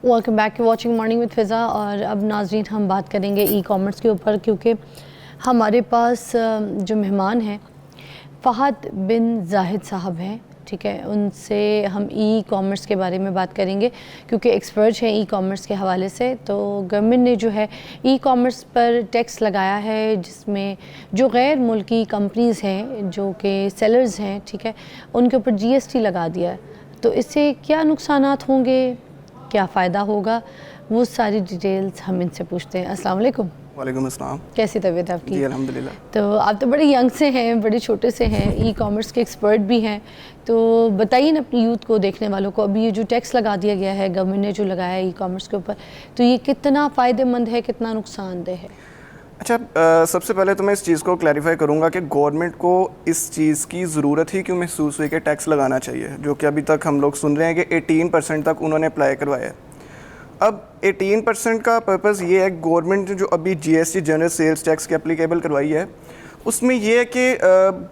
Welcome back to watching morning with Fiza. और अब नाज़रीन हम बात करेंगे ई कॉमर्स के ऊपर, क्योंकि हमारे पास जो मेहमान हैं फ़हद बिन जाहिद साहब हैं, ठीक है। उनसे हम ई कॉमर्स के बारे में बात करेंगे क्योंकि एक्सपर्ट हैं ई कॉमर्स के हवाले से। तो गवर्नमेंट ने जो है ई कॉमर्स पर टैक्स लगाया है, जिसमें जो गैर मुल्की कंपनीज़ हैं जो कि सेलर्स हैं, ठीक है, उनके ऊपर GST लगा दिया है। तो इससे क्या नुकसानात होंगे, क्या फ़ायदा होगा, वो सारी डिटेल्स हम इनसे पूछते हैं। अस्सलाम वालेकुम। वालेकुम अस्सलाम। कैसी तबीयत आपकी? जी अल्हम्दुलिल्लाह। तो आप तो बड़े यंग से हैं, बड़े छोटे से हैं, ई कॉमर्स के एक्सपर्ट भी हैं, तो बताइए ना अपनी यूथ को, देखने वालों को, अभी ये जो टैक्स लगा दिया गया है गवर्नमेंट ने, जो लगाया है ई कॉमर्स के ऊपर, तो ये कितना फ़ायदेमंद है, कितना नुकसानदेह है? अच्छा, सबसे पहले तो मैं इस चीज़ को क्लैरिफाई करूंगा कि गवर्नमेंट को इस चीज़ की ज़रूरत ही क्यों महसूस हुई कि टैक्स लगाना चाहिए, जो कि अभी तक हम लोग सुन रहे हैं कि 18% तक उन्होंने अप्लाई करवाया है। अब 18% का पर्पज़ ये है, गवर्नमेंट ने जो अभी GST जनरल सेल्स टैक्स के एप्लीकेबल करवाई है, उसमें यह है कि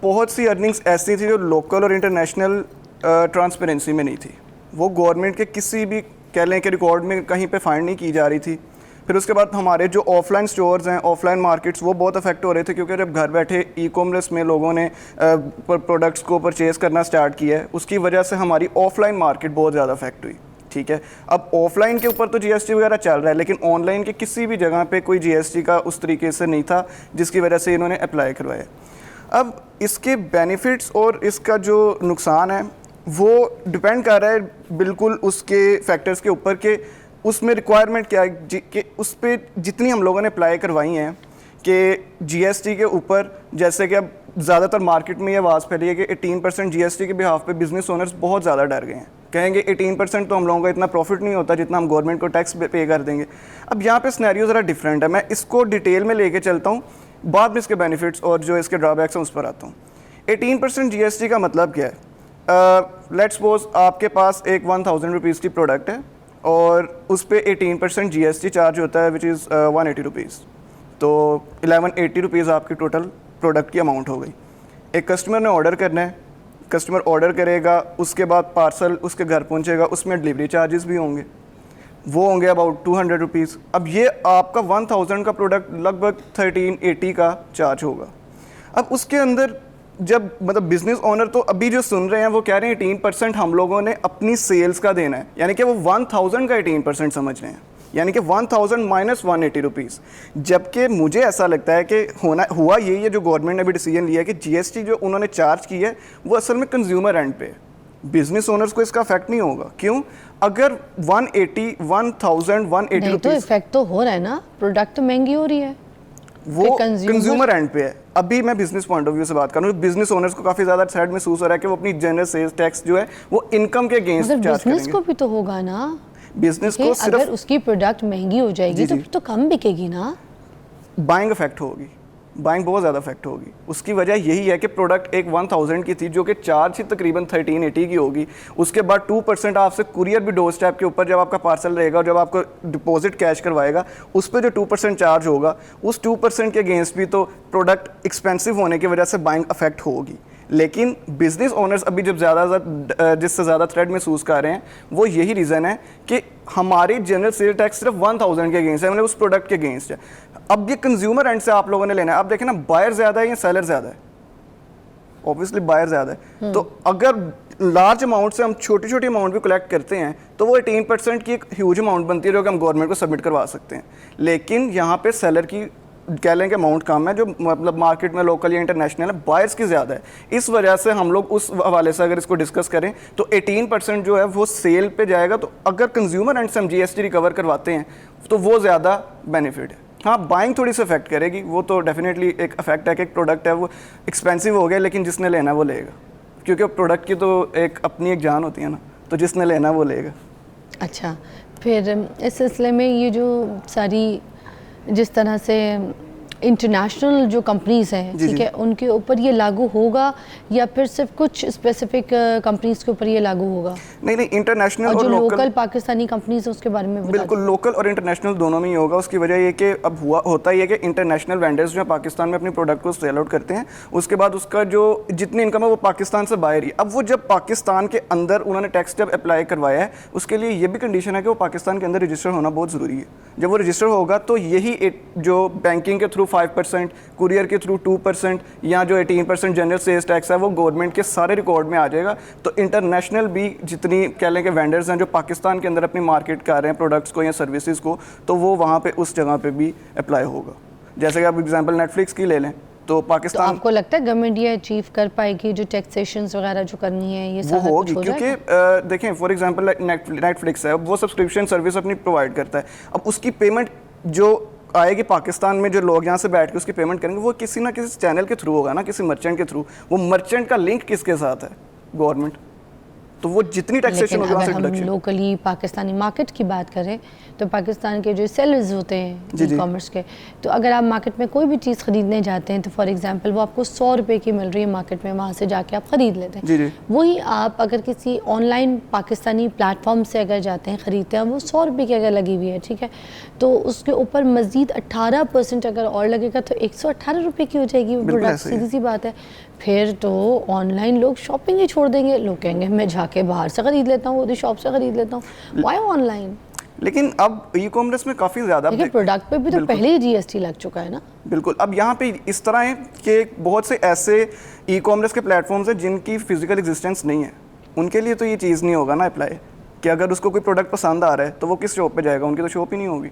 बहुत सी अर्निंग्स ऐसी थी जो लोकल और इंटरनेशनल ट्रांसपेरेंसी में नहीं थी। वो गवर्नमेंट के किसी भी कह लें कि रिकॉर्ड में कहीं पे फाइंड नहीं की जा रही थी। फिर उसके बाद हमारे जो ऑफलाइन स्टोर्स हैं, ऑफलाइन मार्केट्स, वो बहुत अफेक्ट हो रहे थे, क्योंकि जब घर बैठे ई कॉमर्स में लोगों ने प्रोडक्ट्स को परचेज़ करना स्टार्ट किया है, उसकी वजह से हमारी ऑफलाइन मार्केट बहुत ज़्यादा अफेक्ट हुई, ठीक है। अब ऑफलाइन के ऊपर तो GST वगैरह चल रहा है, लेकिन ऑनलाइन के किसी भी जगह पे कोई GST का उस तरीके से नहीं था, जिसकी वजह से इन्होंने अप्लाई करवाया। अब इसके बेनिफिट्स और इसका जो नुकसान है वो डिपेंड कर रहा है बिल्कुल उसके फैक्टर्स के ऊपर कि उसमें रिक्वायरमेंट क्या है, कि उस पर जितनी हम लोगों ने अप्लाई करवाई हैं कि GST के ऊपर, जैसे कि अब ज़्यादातर मार्केट में ये आवाज़ फैली है कि 18% GST के बिहाफ पे बिज़नेस ओनर्स बहुत ज़्यादा डर गए हैं, कहेंगे 18% तो हम लोगों का इतना प्रॉफिट नहीं होता जितना हम गवर्नमेंट को टैक्स पे कर देंगे। अब यहाँ पे सिनेरियो ज़रा डिफरेंट है, मैं इसको डिटेल में लेके चलता हूँ, बाद में इसके बेनिफिट्स और जो इसके ड्रॉबैक्स हैं उस पर आता हूँ। 18% GST का मतलब क्या है? लेट्स सपोज आपके पास एक 1000 रुपीज़ की प्रोडक्ट है और उस पर 18% GST चार्ज होता है, विच इज़ 180 रुपीज़। तो 1180 रुपीज़ आपकी टोटल प्रोडक्ट की अमाउंट हो गई। एक कस्टमर ने ऑर्डर करना है, कस्टमर ऑर्डर करेगा, उसके बाद पार्सल उसके घर पहुंचेगा, उसमें डिलीवरी चार्जेस भी होंगे, वो होंगे अबाउट 200 रुपीज़। अब ये आपका 1000 का प्रोडक्ट लगभग 1380 का चार्ज होगा। अब उसके अंदर जब मतलब बिजनेस ओनर तो अभी जो सुन रहे हैं वो कह रहे हैं 18% हम लोगों ने अपनी सेल्स का देना है, यानी कि वो 1000 का 18% समझ रहे हैं, यानी कि 1000 माइनस 180 रुपीज़। जबकि मुझे ऐसा लगता है कि हुआ यही है, जो गवर्नमेंट ने अभी डिसीजन लिया है कि GST जो उन्होंने चार्ज की है वो असल में कंज्यूमर एंड पे, बिजनेस ओनर्स को इसका इफेक्ट नहीं होगा। क्यों? अगर 1180 नहीं, तो इफेक्ट तो हो रहा है ना, प्रोडक्ट तो महंगी हो रही है, वो कंज्यूमर एंड पे है। अभी मैं बिजनेस पॉइंट ऑफ व्यू से बात करूँ, बिजनेस ओनर्स को काफ़ी ज़्यादा थ्रेट महसूस हो रहा है कि वो अपनी जनरल सेल्स टैक्स जो है वो इनकम के अगेंस्ट चार्ज करेंगे। बिजनेस को भी तो होगा ना, बिजनेस को सिर्फ अगर उसकी प्रोडक्ट महंगी हो जाएगी तो फिर तो कम बिकेगी ना, बाइंग इफेक्ट होगी, बाइंग बहुत ज़्यादा इफेक्ट होगी। उसकी वजह यही है कि प्रोडक्ट एक 1000 की थी, जो कि चार्ज ही तकरीबन 1380 की होगी। उसके बाद 2% आपसे कुरियर भी डोर स्टेप के ऊपर जब आपका पार्सल रहेगा और जब आपको डिपॉजिट कैश करवाएगा, उस पर जो 2% चार्ज होगा, उस 2% के अगेंस्ट भी तो प्रोडक्ट एक्सपेंसिव होने की वजह से बाइंग अफेक्ट होगी। लेकिन बिजनेस ओनर्स अभी जब जिससे ज़्यादा थ्रेट महसूस कर रहे हैं, वो यही रीज़न है कि हमारी जनरल सेल टैक्स सिर्फ 1000 के अगेंस्ट है, मतलब उस प्रोडक्ट के अगेंस्ट है। अब ये कंज्यूमर एंड से आप लोगों ने लेना है। आप देखें ना, बायर ज़्यादा है या सेलर ज़्यादा है? ऑब्वियसली बायर ज़्यादा है। तो अगर लार्ज अमाउंट से हम छोटी छोटी अमाउंट भी कलेक्ट करते हैं तो वो 18% की एक ह्यूज अमाउंट बनती है, जो कि हम गवर्नमेंट को सबमिट करवा सकते हैं। लेकिन यहाँ पे सेलर की कह लें कि अमाउंट कम है, जो मतलब मार्केट में लोकल या इंटरनेशनल है, बायर्स की ज़्यादा है। इस वजह से हम लोग उस हवाले से अगर इसको डिस्कस करें तो 18% जो है वो सेल पे जाएगा। तो अगर कंज्यूमर एंड से हम GST रिकवर करवाते हैं तो वो ज़्यादा बेनिफिट है। हाँ, बाइंग थोड़ी सी अफेक्ट करेगी, वो तो डेफिनेटली एक अफेक्ट है कि एक प्रोडक्ट है वो एक्सपेंसिव हो गया, लेकिन जिसने लेना वो लेगा, क्योंकि प्रोडक्ट की तो एक अपनी एक जान होती है ना, तो जिसने लेना वो लेगा। अच्छा, फिर इस सिलसिले में ये जो सारी जिस तरह से इंटरनेशनल जो कंपनीज़ हैं, जी, ठीक जी। है, उनके ऊपर ये लागू होगा या फिर सिर्फ कुछ स्पेसिफिक कंपनीज़ के ऊपर ये लागू होगा? नहीं नहीं, इंटरनेशनल और और जो लोकल, लोकल पाकिस्तानी कंपनीज़ हैं उसके बारे में बता बिल्कुल लोकल और इंटरनेशनल दोनों में ही होगा। उसकी वजह ये कि अब होता ही है कि इंटरनेशनल वेंडर्स जो पाकिस्तान में अपनी प्रोडक्ट को सेल आउट करते हैं, उसके बाद उसका जो जितनी इनकम है वो पाकिस्तान से बाहर ही। अब वो जब पाकिस्तान के अंदर उन्होंने टैक्स जब अप्लाई करवाया है, उसके लिए ये भी कंडीशन है कि वो पाकिस्तान के अंदर रजिस्टर होना बहुत ज़रूरी है। जब वो रजिस्टर होगा तो यही जो बैंकिंग के थ्रू 5%, कुरियर के थ्रू 2% या जो 18% जनरल सेल्स टैक्स है वो गवर्नमेंट के सारे रिकॉर्ड में आ जाएगा। तो इंटरनेशनल भी जितनी कह लें कि वेंडर्स हैं जो पाकिस्तान के अंदर अपनी मार्केट कर रहे हैं प्रोडक्ट्स को या सर्विसेज को, तो वो वहाँ पे उस जगह पे भी अप्लाई होगा। जैसे कि आप एग्जांपल नेटफ्लिक्स की ले लें तो तो पाकिस्तान, आपको लगता है गवर्नमेंट ये अचीव कर पाएगी जो टैक्सेशंस वगैरह जो करनी है ये वो सारा होगी, कुछ हो क्योंकि जाएगा? देखें फॉर एग्जांपल नेटफ्लिक्स है, वो सब्सक्रिप्शन सर्विस अपनी प्रोवाइड करता है। अब उसकी पेमेंट जो आएगी पाकिस्तान में, जो लोग यहाँ से बैठ के उसकी पेमेंट करेंगे, वो किसी ना किसी चैनल के थ्रू होगा ना, किसी मर्चेंट के थ्रू। वो मर्चेंट का लिंक किसके साथ है? गवर्नमेंट। तो वो जितनी टैक्सेशन लेकिन होगी वहाँ अगर से हम डिडक्शन। लोकली पाकिस्तानी मार्केट की बात करें तो पाकिस्तान के जो सेलर्स होते हैं जी, जी। ई कॉमर्स के, तो अगर आप मार्केट में कोई भी चीज़ ख़रीदने जाते हैं तो फॉर एग्जांपल वो आपको 100 रुपये की मिल रही है मार्केट में, वहाँ से जाके आप ख़रीद लेते हैं। जी, जी। वही आप अगर किसी ऑनलाइन पाकिस्तानी प्लेटफॉर्म से अगर जाते हैं ख़रीदते हैं, वो 100 रुपये की अगर लगी हुई है, ठीक है, तो उसके ऊपर मज़ीद 18% अगर और लगेगा तो 118 रुपये की हो जाएगी वो बिल्कुल प्रोडक्ट। ऐसे ही है। सीधी सी बात है। फिर तो ऑनलाइन लोग शॉपिंग ही छोड़ देंगे, लोग कहेंगे मैं जाके बाहर से ख़रीद लेता हूँ, उधर शॉप से ख़रीद लेता हूँ, वाई ऑनलाइन? लेकिन अब ई कॉमर्स में काफ़ी ज़्यादा लेकिन प्रोडक्ट पे भी तो बिल्कुल। पहले ही जीएसटी लग चुका है ना। बिल्कुल। अब यहाँ पे इस तरह है कि बहुत से ऐसे ई कॉमर्स के प्लेटफॉर्म्स हैं जिनकी फिजिकल एग्जिस्टेंस नहीं है, उनके लिए तो ये चीज़ नहीं होगा ना अप्लाई, कि अगर उसको कोई प्रोडक्ट पसंद आ रहा है तो वो किस शॉप पे जाएगा? उनकी तो शॉप ही नहीं होगी।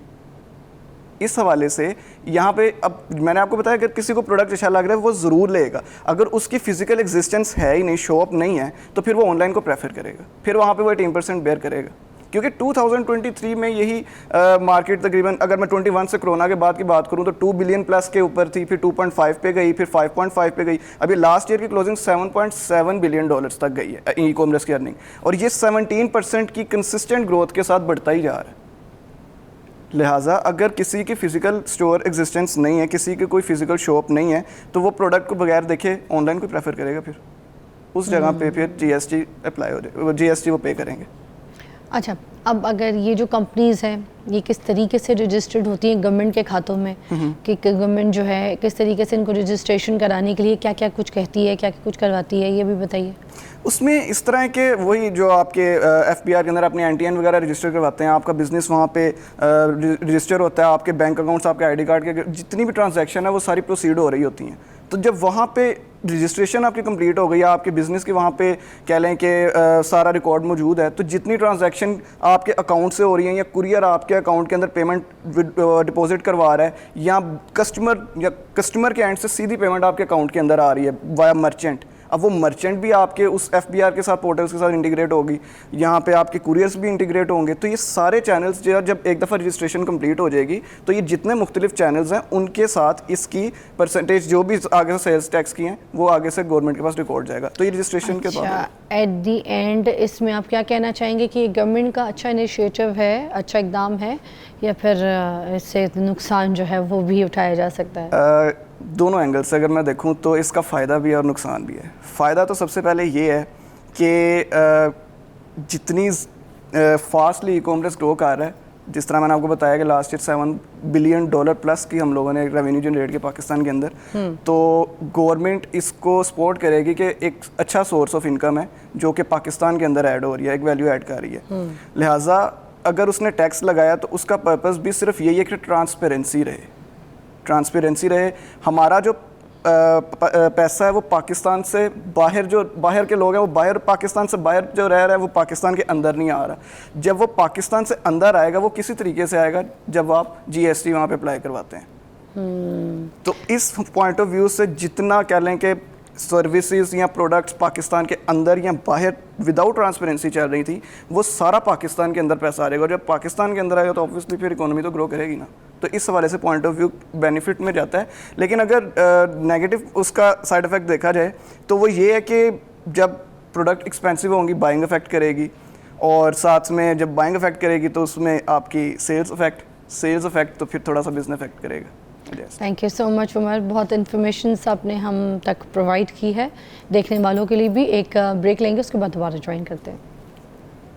इस हवाले से यहाँ पे अब मैंने आपको बताया अगर किसी को प्रोडक्ट अच्छा लग रहा है वो ज़रूर लेगा। अगर उसकी फिजिकल एग्जिस्टेंस है ही नहीं, शॉप नहीं है, तो फिर वो ऑनलाइन को प्रेफर करेगा, फिर वहाँ पे वो 18% बेयर करेगा। क्योंकि 2023 में यही मार्केट तकरीबन, अगर मैं 21 से कोरोना के बाद की बात करूँ तो 2 बिलियन प्लस के ऊपर थी, फिर 2.5 पे गई, फिर 5.5 पे गई। अभी लास्ट ईयर की क्लोजिंग 7.7 बिलियन डॉलर्स तक गई है ई कॉमर्स की अर्निंग, और ये 17% की कंसिस्टेंट ग्रोथ के साथ बढ़ता ही जा रहा है। लिहाजा अगर किसी की फ़िज़िकल स्टोर एग्जिस्टेंस नहीं है, किसी की कोई फ़िज़िकल शॉप नहीं है, तो वो प्रोडक्ट को बगैर देखे ऑनलाइन को प्रेफर करेगा, फिर उस जगह पे फिर जीएसटी अप्लाई हो जाए, जीएसटी वो पे करेंगे। अच्छा, अब अगर ये जो कंपनीज़ हैं ये किस तरीके से रजिस्टर्ड होती हैं गवर्नमेंट के खातों में, कि गवर्नमेंट जो है किस तरीके से इनको रजिस्ट्रेशन कराने के लिए क्या क्या कुछ कहती है, क्या क्या कुछ करवाती है, ये भी बताइए। उसमें इस तरह के वही जो आपके एफपीआर के अंदर अपने एनटीएन वगैरह रजिस्टर करवाते हैं, आपका बिजनेस वहाँ पे रजिस्टर होता है, आपके बैंक अकाउंट्स, आपके आईडी कार्ड के जितनी भी ट्रांजैक्शन है वो सारी प्रोसीड हो रही होती हैं। तो जब वहाँ पे रजिस्ट्रेशन आपकी कंप्लीट हो गई, आपके बिज़नेस की वहाँ पे कह लें कि सारा रिकॉर्ड मौजूद है, तो जितनी ट्रांजैक्शन आपके अकाउंट से हो रही हैं या कुरियर आपके अकाउंट के अंदर पेमेंट डिपॉजिट करवा रहा है, या कस्टमर के एंड से सीधी पेमेंट आपके अकाउंट के अंदर आ रही है वाया मर्चेंट, अब वो मर्चेंट भी आपके उस एफबीआर के साथ, पोर्टल्स के साथ इंटीग्रेट होगी, यहाँ पे आपके कुरियर्स भी इंटीग्रेट होंगे। तो ये सारे चैनल्स जो है जब एक दफ़ा रजिस्ट्रेशन कंप्लीट हो जाएगी तो ये जितने मुख्तलिफ चैनल्स हैं उनके साथ इसकी परसेंटेज जो भी आगे से सेल्स टैक्स की हैं वो आगे से गवर्नमेंट के पास रिकॉर्ड जाएगा। तो ये रजिस्ट्रेशन के बाद एट दी एंड इसमें आप क्या कहना चाहेंगे कि गवर्नमेंट का अच्छा इनिशिएटिव है, अच्छा इकदाम है, या फिर इससे नुकसान जो है वो भी उठाया जा सकता है? दोनों एंगल से अगर मैं देखूं तो इसका फ़ायदा भी है और नुकसान भी है। फ़ायदा तो सबसे पहले ये है कि जितनी फास्टली ई कॉमर्स ग्रो कर रहा है, जिस तरह मैंने आपको बताया कि लास्ट ईयर $7 बिलियन प्लस की हम लोगों ने रेवेन्यू जनरेट किया पाकिस्तान के अंदर, तो गवर्नमेंट इसको सपोर्ट करेगी कि एक अच्छा सोर्स ऑफ इनकम है जो कि पाकिस्तान के अंदर ऐड हो रही है, एक वैल्यू ऐड कर रही है। लिहाजा अगर उसने टैक्स लगाया तो उसका पर्पस भी सिर्फ यही है कि ट्रांसपेरेंसी रहे। हमारा जो पैसा है वो पाकिस्तान से बाहर, जो बाहर के लोग हैं वो बाहर, पाकिस्तान से बाहर जो रह रहा है वो पाकिस्तान के अंदर नहीं आ रहा। जब वो पाकिस्तान से अंदर आएगा वो किसी तरीके से आएगा जब आप जीएसटी वहाँ पे अप्लाई करवाते हैं। तो इस पॉइंट ऑफ व्यू से जितना कह लें कि सर्विसेज या प्रोडक्ट्स पाकिस्तान के अंदर या बाहर विदाउट ट्रांसपेरेंसी चल रही थी, वो सारा पाकिस्तान के अंदर पैसा आ रहेगा, और जब पाकिस्तान के अंदर आएगा तो ऑब्वियसली फिर इकोनॉमी तो ग्रो करेगी ना। तो इस हवाले से पॉइंट ऑफ व्यू बेनिफिट में जाता है। लेकिन अगर नेगेटिव उसका साइड इफ़ेक्ट देखा जाए तो वो ये है कि जब प्रोडक्ट एक्सपेंसिव होंगी बाइंग इफेक्ट करेगी, और साथ में जब बाइंग इफेक्ट करेगी तो उसमें आपकी सेल्स इफेक्ट तो फिर थोड़ा सा बिजनेस इफेक्ट करेगा। suggest. Thank you so much Umar, बहुत इन्फॉर्मेशन आपने हम तक प्रोवाइड की है। देखने वालों के लिए भी एक ब्रेक लेंगे, उसके बाद दोबारा ज्वाइन करते हैं।